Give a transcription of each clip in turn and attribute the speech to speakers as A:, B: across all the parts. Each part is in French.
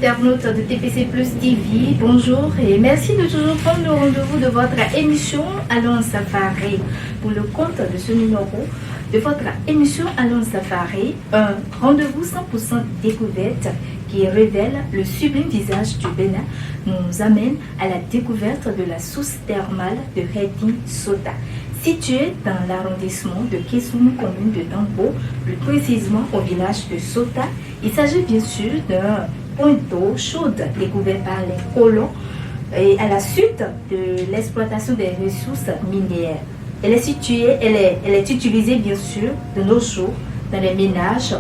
A: internautes de TPC Plus TV, bonjour et merci de toujours prendre le rendez-vous de votre émission Allons Safari. Pour le compte de ce numéro de votre émission Allons Safari, un rendez-vous 100% découverte qui révèle le sublime visage du Bénin nous amène à la découverte de la source thermale de Rétin Sota. Située dans l'arrondissement de Kessoum, commune de Dambo, plus précisément au village de Sota, il s'agit bien sûr d'un point d'eau chaude découvert par les colons et à la suite de l'exploitation des ressources minières. Elle est utilisée bien sûr de nos jours dans les ménages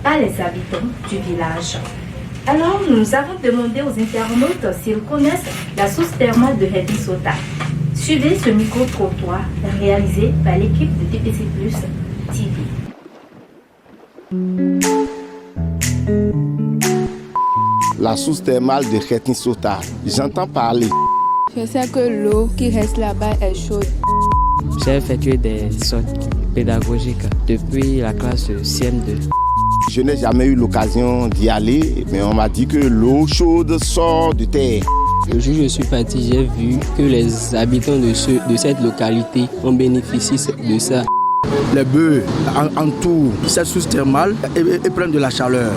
A: par les habitants du village. Alors nous avons demandé aux internautes s'ils connaissent la source thermale de Rétin Sota. Suivez ce micro-trottoir réalisé par l'équipe de TPC Plus TV.
B: La source thermale de Rétin Sota, j'entends parler.
C: Je sais que l'eau qui reste là-bas est chaude.
D: J'ai effectué des sorties pédagogiques depuis la classe CM2.
B: Je n'ai jamais eu l'occasion d'y aller, mais on m'a dit que l'eau chaude sort de terre.
E: Le jour où je suis parti, j'ai vu que les habitants de cette localité ont bénéficié de ça.
F: Les bœufs entourent cette source thermale et prennent de la chaleur.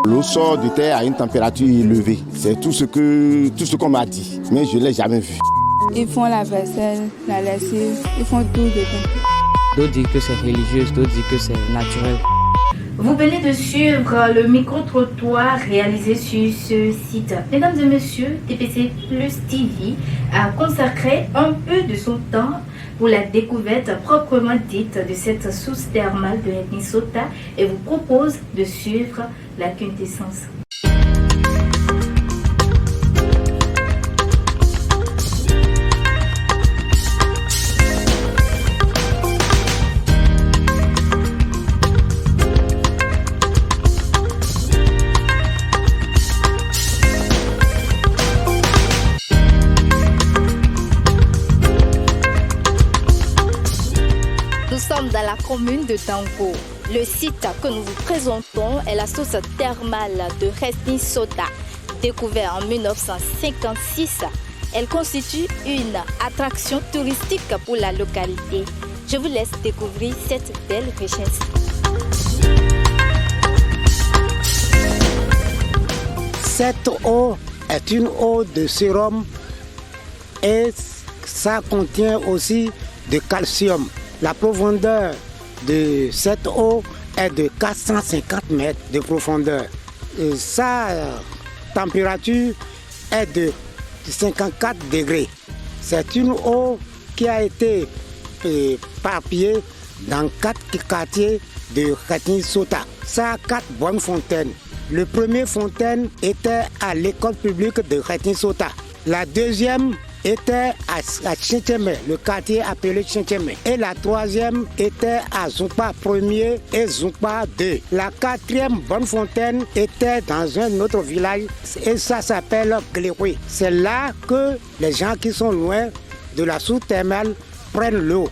B: L'eau sort de terre à une température élevée. C'est tout ce qu'on m'a dit, mais je ne l'ai jamais vu.
C: Ils font la vaisselle, la lessive, ils font tout dedans.
D: D'autres disent que c'est religieux, d'autres disent que c'est naturel.
A: Vous venez de suivre le micro-trottoir réalisé sur ce site. Mesdames et messieurs, TPC Plus TV a consacré un peu de son temps pour la découverte proprement dite de cette source thermale de Rétin Sota et vous propose de suivre la quintessence.
G: Nous sommes dans la commune de Dambo. Le site que nous vous présentons est la source thermale de Rétin Sota. Découverte en 1956, elle constitue une attraction touristique pour la localité. Je vous laisse découvrir cette belle richesse.
H: Cette eau est une eau de sérum et ça contient aussi de calcium. La profondeur de cette eau est de 450 mètres de profondeur. Et sa température est de 54 degrés. C'est une eau qui a été éparpillée dans 4 quartiers de Rétin Sota. Ça a 4 bonnes fontaines. Le premier fontaine était à l'école publique de Rétin Sota. La deuxième était à Chinchemé, le quartier appelé Chinchemé. Et la troisième était à Zumpa 1er et Zumpa 2. La quatrième bonne fontaine était dans un autre village et ça s'appelle Gléroué. C'est là que les gens qui sont loin de la source thermale prennent l'eau.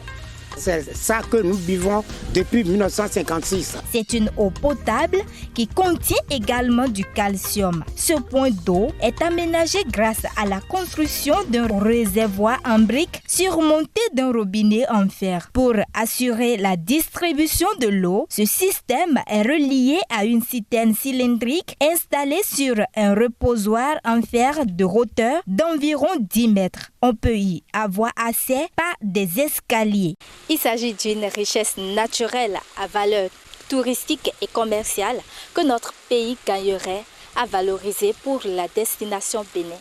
H: C'est ça que nous buvons depuis 1956.
G: C'est une eau potable qui contient également du calcium. Ce point d'eau est aménagé grâce à la construction d'un réservoir en briques surmonté d'un robinet en fer. Pour assurer la distribution de l'eau, ce système est relié à une citerne cylindrique installée sur un reposoir en fer de hauteur d'environ 10 mètres. On peut y avoir accès par des escaliers. Il s'agit d'une richesse naturelle à valeur touristique et commerciale que notre pays gagnerait à valoriser pour la destination Bénin.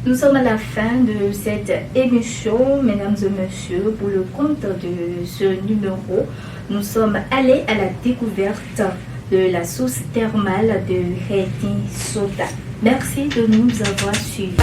A: Nous sommes à la fin de cette émission, mesdames et messieurs. Pour le compte de ce numéro, nous sommes allés à la découverte de la source thermale de Rétin Sota. Merci de nous avoir suivis.